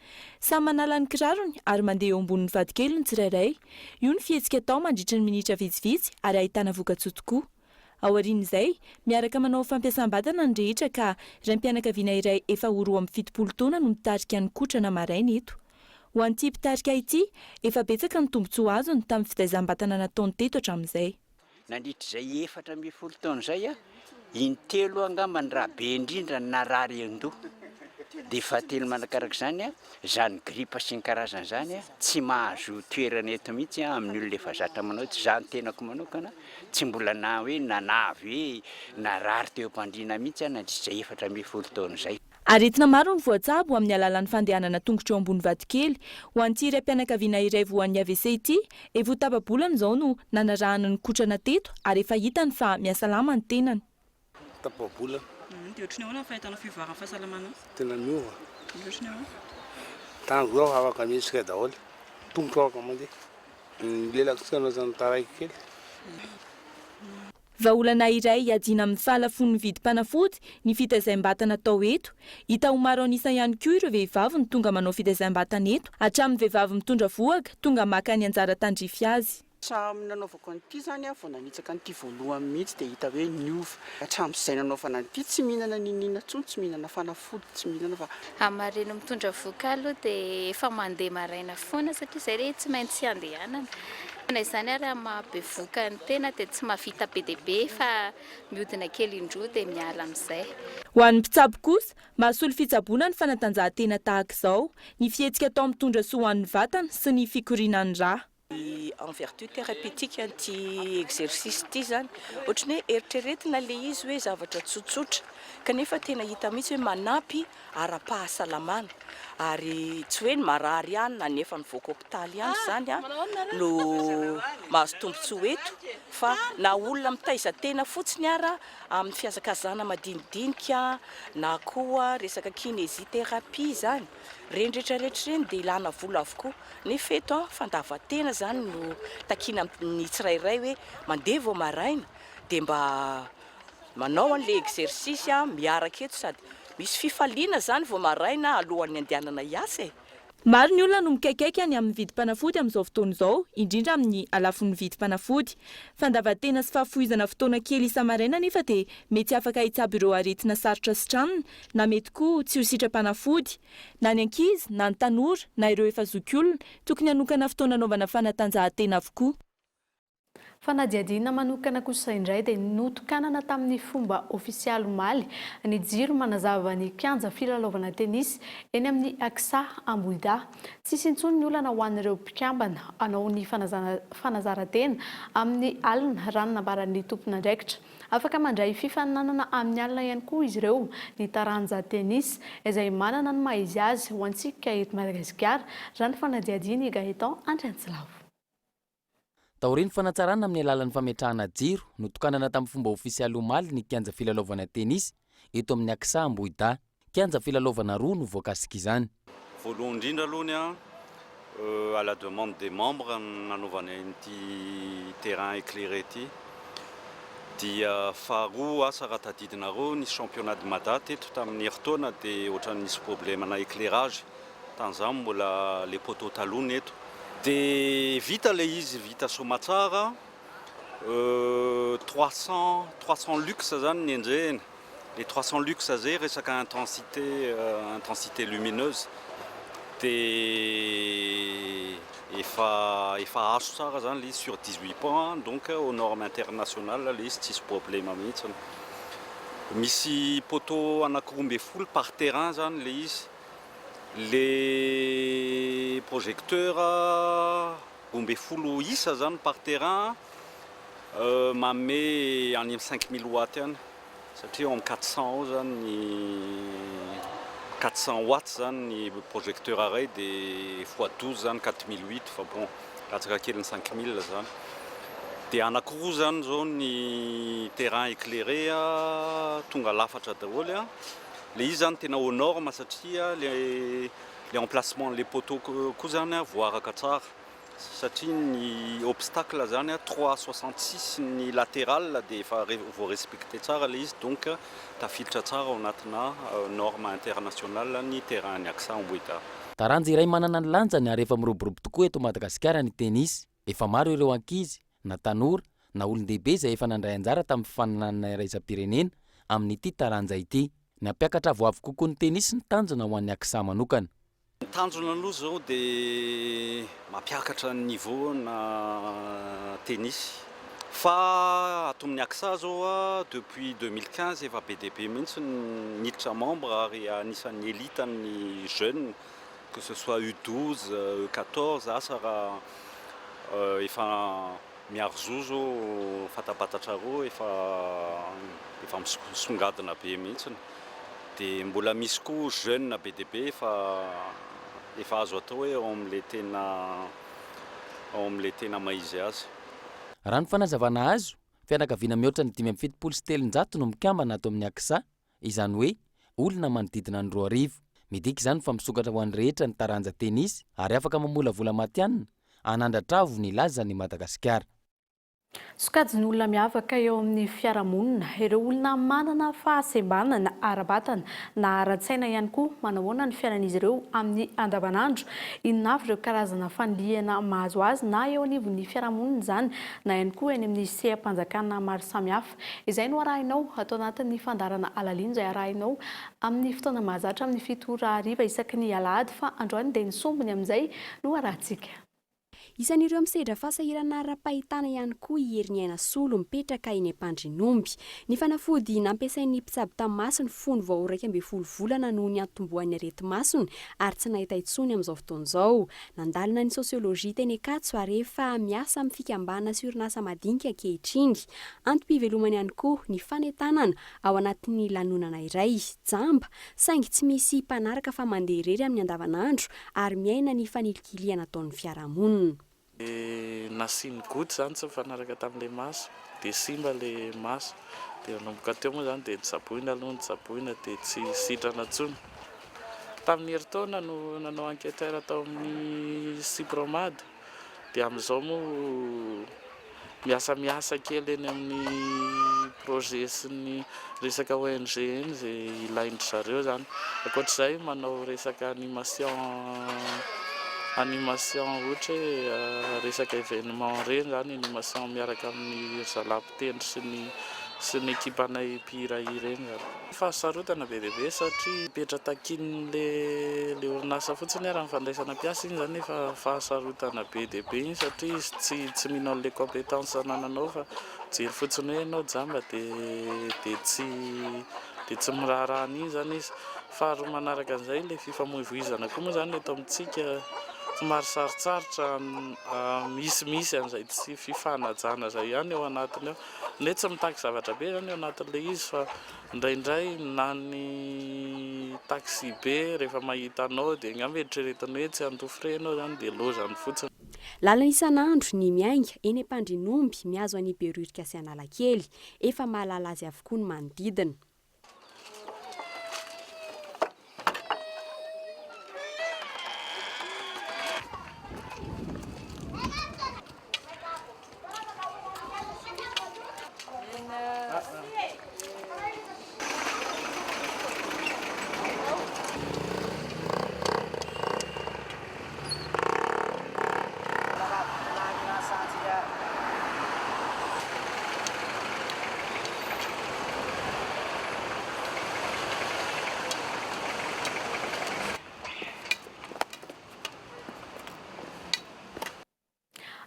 Samy manala ny kirarony ary mandeha eo ambonin'ny vadikely ny tsirairay. Io ny fihetsika atao mandritra ny minitra vitsivitsy ary ahitana vokatsoa tokoa. Aorian'izay, miaraka manao fampiasam-batana ny rehetra ka raim-pianakaviana iray efa oro amin'ny 70 taona no mitarika ny kotrana maraina eto. Ho an'ity mpitarika ity, efa betsaka ny tombotsoa azony tamin'ny fitaizam-batana nataony teto hatramin'izay. Nandritra izay 4 taona izay in-telo angambany raha be indrindra narary andoha. Dia fahatelo manakarak' izany gripa sy ny karazana izany tsy mahazo toerana eto mihitsy amin'ny olona efa zatra manao eto. Izany tenako manokana tsy mbola na hoe nanavy hoe narary teo am-pandriana mihitsy nandritra 4 taona izay. Aretina maro ny voatsabo amin'ny alalan'ny fandehanana tongotra eo ambony vadikely. Ho an'ity raim-pianakaviana iray voan'ny AVC ity, evo tapa-bolana izao no nanarahana ny kotrana teto ary efa hitany fa mihasalama ny tenany. Tapa-bolana. Dia ohatrany ahoana fahitana fivoarana fahasalamana? Tena miova. Ohatrany ahoana? Tango ao afaka mihetsika daholo. Tongotra afaka mandeha. Ny lelako tsana zany taraiky kely. Vahaolana iray hiadina amin'ny fahalafony vidim-panafody ny fitaizam-batana atao eto. Hita ho maro anisa ihany koa ireo vehivavy ny tonga manao fitaizam-batana eto hatramin'ny vehivavy mitondra vohaka tonga maka ny anjara tandrify azy. Samy nanaovako an'ity zany vao nanitsaka an'ity voalohany mihitsy dia hita hoe niova. Hatramin'izay nanaovana an'ity tsy mihinana ninina intsony, tsy mihinana fanafody, tsy mihinana fa amarena mitondra voka aloha dia efa mandeha maraina foana satria izay rehe tsy maintsy andehanana. Na izany ary mahabe voka ny tena dia tsy mahavita be dia be fa mihodina kely indroa dia miala amin'izay. Ho an'ny mpitsabo kosa, mahasolo fitsaboana ny fanatanjahantena tahaka izao, ny fihetsika atao mitondra soa ho an'ny vatana sy ny fikorinan'ny rà. En vertu thérapeutique an'ity exercice ity zany ohatrany hoe eritreretina le izy hoe zavatra tsotsotra kanefa tena hita mihitsy hoe manampy ara-pahasalamana ary tsy hoe marary ihany na nefa nivoaka hôpitaly ihany zany no mahazo tombontsoa eto fa na olona mitaizatena fotsiny ara amin'ny fiazakazana madinidinika na koa resaka kinésithérapie zany reny rehetrarehetra reny dia ilana vola avokoa nefa eto fandavatena zany no takina ny tsirairay hoe mandeha vao maraina dia mba manao an'le exercice miaraka eto sady misy fifaliana zany vao maraina alohan'ny andehanana hiasa e. Maro ny olona no mikaikaiky any amin'ny vidim-panafody amin'izao fotoana izao, indrindra amin'ny alafon'ny vidim-panafody. Fandavatena sy fahafoizana fotoana kely isa-maraina nefa dia mety afaka hitsabo ireo aretina sarotra sy tranony na mety koa tsy ho sitra-panafody. Na ny ankizy, na ny tanora, na ireo efa zokiolona tokony hanokana fotoana anaovana fanatanjahantena avokoa. Fanadihadiana manokana kosa indray dia notokanana tamin'ny fomba ofisialy omaly ny jiro manazava ny kianja filalaovana tenisy eny amin'ny Aksa Ambohida. Tsisy intsony ny olana ho an'ireo mpikambana hanao ny fanazara-tena amin'ny alina raha nambaran'ny tompon'andraikitra. Afaka mandray fifaninanana amin'ny alina ihany koa izy ireo ny taranja tenisy izay manana ny maha-izy azy ho antsika eto Madagasikara raha ny fanadihadiana Gaëtan Andriantsilavo. Taoriny fanatsarana amin'ny alalan'ny fametrahana jiro notokanana tamin'ny fomba ofisialy omaly ny kianja filalaovana tenisy eto amin'ny Aksa Ambohida. Kianja filalaovana roa no voakasika izany. Voalohany indrindra aloha à la demande des membres nanaovana ity terrain éclairé ity. Dia faharoa asa raha tadidinareo ny championnat de Mada teto tamin'ny heritaona dia ohatran'ny nisy problème na éclairage. Tanzany mbola le poteau talony eto. Dia vita le izy vita somatsara 300 lux zany ny enjehana. Les 300 lux zay resaka intensité lumineuse dia efa azo tsara zany le izy sur 18 points donc aux normes internationales le izy tsisy problème mihitsy. Misy poteau anakiroa ambin'ny folo par terrain zany le izy. Les projecteurs bombe folo isa zany par terrain manome any 5000 watts any satria eo amin'ny 400 ao zany 400 watts zany ny projecteur iray dia x12 zany 4008 fa bon latsaka kely ny 5000 zany. Dia anakiroa zany zao ny terrain éclairé tonga lafatra daholo le izy zany tena aux normes satria le emplacement les poteaux koa zany voaraka tsara satria ny obstacle zany 366 ny latéral dia efa voarespecté tsara le izy donc tafilitra tsara ao anatina norme internationale ny terrain ny Aksa Ambohida. Taranja iray manana ny lanjany ary efa miroborobo tokoa eto Madagasikara ny tenisy. Efa maro ireo ankizy na tanora na olon-dehibe izay efa nandray anjara tamin'ny fifaninanana iraisam-pirenena amin'ity taranja ity. Ny ampiakatra voavy kokoa ny tenisy ny tanjona ho an'ny Aksa manokana. Ny tanjona aloha zao dia mampiakatra ny niveau na tenisy. Fa ato amin'ny Aksa zao depuis 2015 efa be dia be mihitsy niditra membre ary anisan'ny élite amin'ny jeunes que ce soit U12, U14 asa raha efa miaro zozo fatapatatra roa efa misongadina be mihitsy. Dia mbola misy koa jeune be dia be efa azo atao hoe ao amin'le tena maizy azy. Raha ny fanazavana azo, fianakaviana mihoatra ny 570 no mikambana ato amin'ny Aksa, izany hoe olona manodidina ny 2000. Midika izany fa misokatra ho an'ny rehetra ny taranja tenisy ary afaka mamolavola matianina hanandratravo ny lazany Madagasikara. Sokajiny olona miavaka eo amin'ny fiarahamonina, ireo olona manana fahasembanana na ara-batana na ara-tsaina ihany koa manahoana ny fiainan'izy ireo amin'ny andavanandro. Inona avy ireo karazana fandihana mahazo azy na eo anivon'ny fiarahamonina izany na ihany koa eny amin'ny seha-mpanjakana maro samihafa. Izay no arahinao atao anatin'ny fandarana alalina izay arahinao amin'ny fotoana mahazatra amin'ny 7 hariva isaky ny alahady fa androany dia ny sombony amin'izay no arahintsika. Isan'ireo misedra fasahirana ara-pahitana ihany koa iherin'ny aina solo mipetraka eny Ampandrinomby. Ny fanafody nampiasain'ny mpitsabo tamin'ny masony fony vao 12 volana noho ny antombohan'ny areti-masony ary tsy nahita intsony amin'izao fotoana izao. Nandalina ny sosiolojia teny Ankatso ary efa miasa amin'ny fikambana sy orinasa madinika ankehitriny. Antom-pivelomany ihany koa ny fanentanana ao anatin'ny lanonana iray, jamba, saingy tsy misy mpanaraka fa mandeha irery amin'ny andavanandro ary miaina ny fanilikiliana ataon'ny fiarahamonina. Nasiny goty zany tsy mifanaraka tamin'ilay maso, dia simba ilay maso, dia nanomboka teo moa zany dia nitsaboina aloha nitsaboina dia tsy sitrana intsony. Tamin'ny herintaona no nanao enquêteur tao amin'ny Sipromad, dia amin'izao moa miasa kely eny amin'ny projet sy ny resaka ONG eny izay ilaindry zareo zany. Ankoatr'izay manao resaka animation ohatra hoe resaka événement reny zany, animation miaraka amin'ny zalampitendry sy ny ekipanay mpihira ireny zany. Fahasarotana be dia be satria petra takin'le orinasa fotsiny raha mifandraisana mpiasa iny zany efa fahasarotana be dia be iny satria izy tsy minao le compétence anananao fa jery fotsiny hoe ianao jamba dia tsy miraharaha an'iny zany izy. Faharoa manaraka an'izay le fifamoivoizana koa moa zany eto amintsika somary sarotsarotra misy an'izay tsy fifanajana zay ihany eo anatiny ao. Ne tsy mitaky zavatra be zany eo anatin'ilay izy fa indraindray na ny taxi be rehefa mahita anao dia angamba eritreretiny hoe tsy handofy renao zany dia lozany fotsiny. Lalana isan'andro ny miainga eny Ampandrinomby mihazo an'i Beroirika sy Analakely, efa mahalala azy avokoa ny manodidina.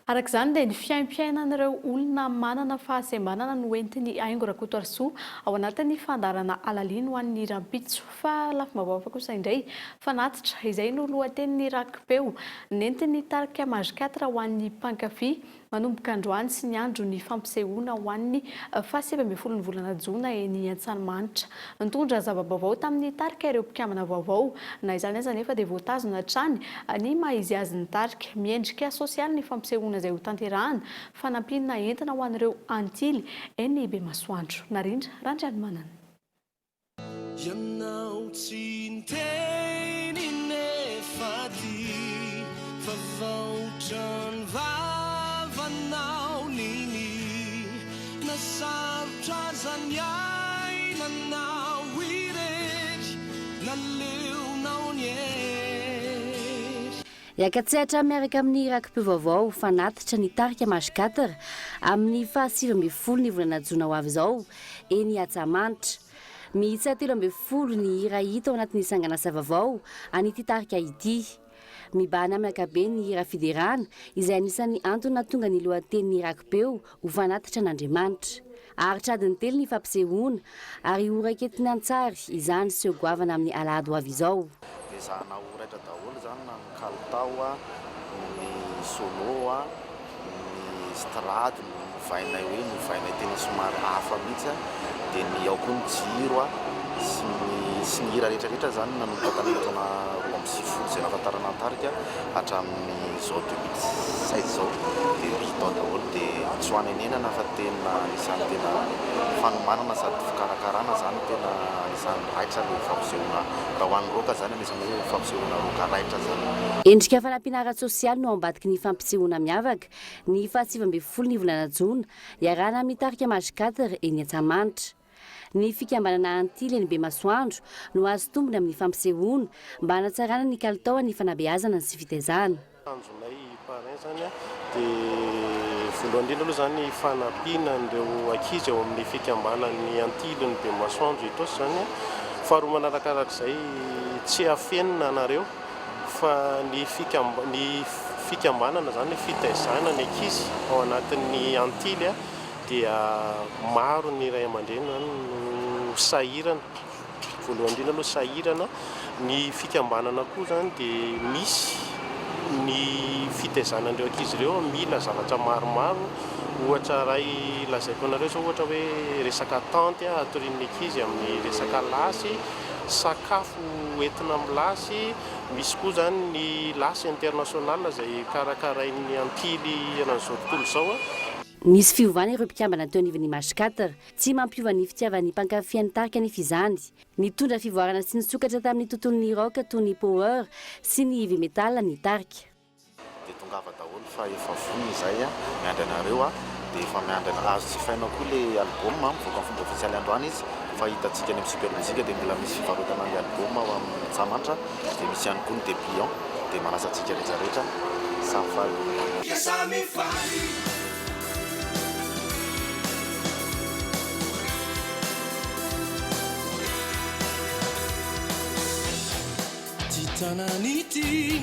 Arak'izany dia ny fiaimpiainan'ireo olona manana fahasembanana no entiny Aingo Rakotoarsoa ao anatin'ny fandarana alaliny ho an'ny rampitso. Fa lafim-baovao kosa indray fanatitra izay no lohatenin'ny rakipeo nentiny tarika Magikatra ho an'ny mpankafy manomboka androany sy ny andro ny fampisehoana ho an'ny 17 volana Jona eny Antsanimanitra. Nitondra zava-baovao tamin'ny tarika ireo mpikambana vaovao na izany aza nefa dia voatazona hatrany ny maha-izy azy ny tarika. Miendrika sosialy ny fampisehoana izay ho tanterahana fanampinana entina ho an'ireo antily eny Bemasoandro. Narindra Randrianomanana. Ianao tsy nteny nefaty favaotrany vavanao niny nasarotra zany ainanao irery naleonao ny Iakatsehatra miaraka amin'ny rakipeo vaovao fanatitra ny tarika Magikatra amin'ny 17 ny volana Jona ho avy izao eny Antsamanitra. Miisa 13 ny hira hita ao anatin'ny sangan'asa vaovao an'ity tarika ity. Mibahana amin'ny ankabeny ny hira fiderana izay anisan'ny antony tonga ny lohatenin'ny rakipeo ho fanatitra n'Andriamanitra. Aritra adiny telo ny fampisehoana ary horaiketiny antsary izany sy goavana amin'ny alahady ho avy izao. Zana oraitra daholo zany na ny kalitao, ny solo, ny strade, ny vainay hoe ny vainay tena somary hafa mihitsy, dia ny ao koa ny jiro sy ny hira rehetrarehetra zany nanomboka tamin'ny taona 2010 izay nahafantarana tarika hatramin'ny zao 2016 zao dia hitao daholo dia tsoanenenana fa tena isan'ny tena fanomanana sady fikarakarana zany tena isan'ny raitra le fampisehoana raha ho an'ny roka zany anisan'ny hoe fampisehoana roka raitra zany. Endrika fanampinarana sosialy no ambadiky ny fampisehoana miavaka ny 17 ny volana Jona iarahana amin'ny tarika Magikatra eny Antsamanitra. Ny fikambanana antily eny Bemasoandro no azo tombony amin'ny fampisehoana mba hanatsarana ny kalitao ny fanabeazana sy fitaizana. Anjonay parin zany dia voalohany indrindra aloha zany fanampiana an'ireo ankizy ao amin'ny fikambanan'ny antily ny Bemasoandro itosy zany. Faharoa manarakarak'izay tsy hafenina anareo fa ny fikambanana zany fitaizana ny ankizy ao anatin'ny antily dia maro ny ray aman-dreny no sahirana voalohany indrindra aloha sahirana ny fikambanana koa zany dia misy ny fitaizana andreo ankizy ireo mila zavatra maromaro ohatra ray lazaiko anareo zao ohatra hoe resaka tante atorian'ny ankizy amin'ny resaka lasy sakafo entina amin'ny lasy misy koa zany ny lasy international izay karakarain'ny antily an'izao tontolo zao misy fiovana ireo mpikambana teo anivon'ny Masikatara tsy mampiova ny fitiavan'ny mpankafy ny tarika nefa izany nitondra fivoarana sy nisokatra tamin'ny tontolon'ny rock toy ny power sy ny heavy metal ny tarika dia tongava daholo fa efa vonona izay miandry anareo dia efa miandry azo tsy fainao koa le album mivoaka amin'ny fomba ofisialy androany izy fa hitantsika any amin'ny supermusika dia mbola misy fivarotana ny album ao amin'ny Tsamanitra dia misy ihany koa ny dépliant dia manasa antsika rehetrarehetra samifaly tananity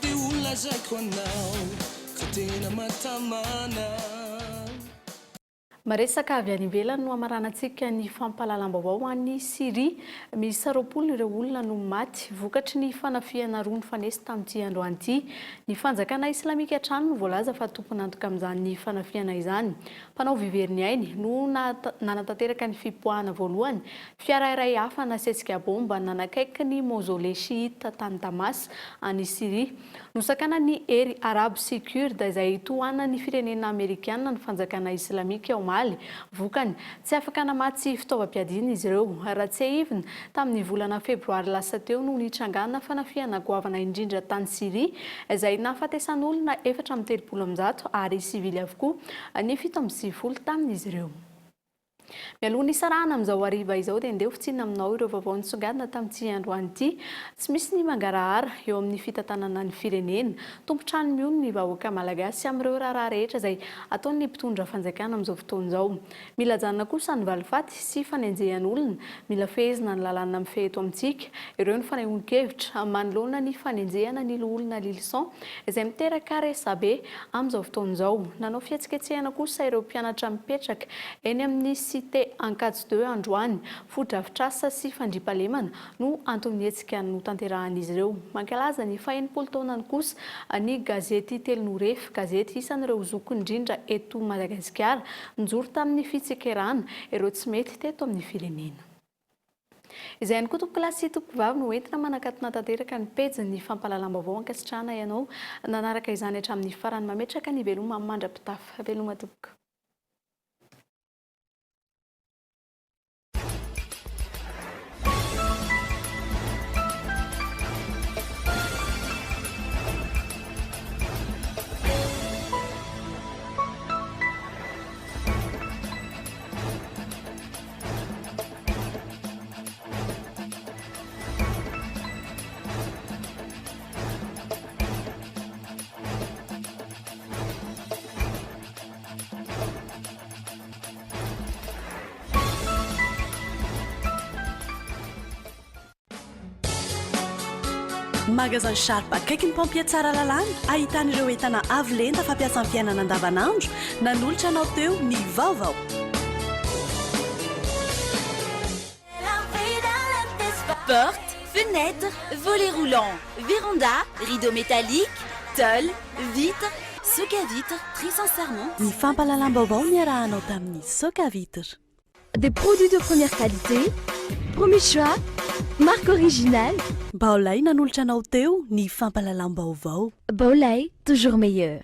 dia olona zaiko anao ka tena matamana maresaka avy any ivelany no amaranantsika ny fampahalalam-baovao any Syria misy 20 ireo olona no maty vokatry ny fanafiana roa nifanesy tamin'ity androany ity ny fanjakana islamika hatrany no voalaza fa tompony antoka amin'izany fanafiana izany mpanao viveriny ainy no nanatanteraka ny fipoahana voalohany fiara iray hafa nasesika bomba nanakaiky ny mauzolé chiite tany Damas any Syria nosakana ny ery Arab Security izay tohana ny firenena Amerikana ny fanjakana islamika ao vokany tsy afaka namatsy fitaovam-piadiana izy ireo raha tsy ahivina tamin'ny volana febroary lasa teo no nitrangana fanafiana goavana indrindra tany Syria izay nahafatesan'olona 430 ary sivily avokoa ny 770 tamin'izy ireo. Mialoha ny sarahana amin'izao hariva izao dia andeha ofitsinina aminao ireo vaovao nisongadina tamin'ity androany ity tsy misy ny mangarahara eo amin'ny fitantanana ny firenena tompontrano mihono ny vahoaka malagasy amin'ireo raharaha rehetra izay ataon'ny mpitondra fanjakana amin'izao fotoan'izao mila janona kosa ny valifaty sy fanenjehan'olona mila fehezina ny lalàna mifehy eto amintsika ireo ny fanehoan-kevitra manoloana ny fanenjehana ny loholona Lilson izay miteraka resabe amin'izao fotoan'izao nanao fihetsiketsehana kosa ireo mpianatra mipetraka eny amin'ny cité Ankatso 2 androany fodrafitrasa sy fandriampahalemana no antony hetsika no tanterahan'izy ireo mankalaza ny faha-80 taonany kosa ny gazety Telenoref gazety isan'ireo zoko indrindra eto Madagasikara nijoro tamin'ny fitsekerana ireo tsy mety teto amin'ny firenena. Izay ihany koa tompokilasy tompovavy no entina manakatona tanteraka ny pejy fampahalalam-baovao ankasitrahana ianao nanaraka izany hatramin'ny farany mametraka ny veloma mandrapitafa veloma tompoko. Magasin Sharp akaiky ny pampia tsara lalàna ahitan'ireo entana avo lenta fampiasa amin'ny fiainana andavanandro nanolotra anao teo ny vaovao. Porte, fenêtre, volets roulants, véranda, rideaux métalliques, tôle, vitres, soc à vitres, trisse en serment. Ny fampahalalam-baovao niarahanao tamin'ny soc à vitres. Des produits de première qualité, premier choix, marque originale. Baolay nanolotra anao teo ny fampahalalam-baovao. Baolay, toujours meilleur.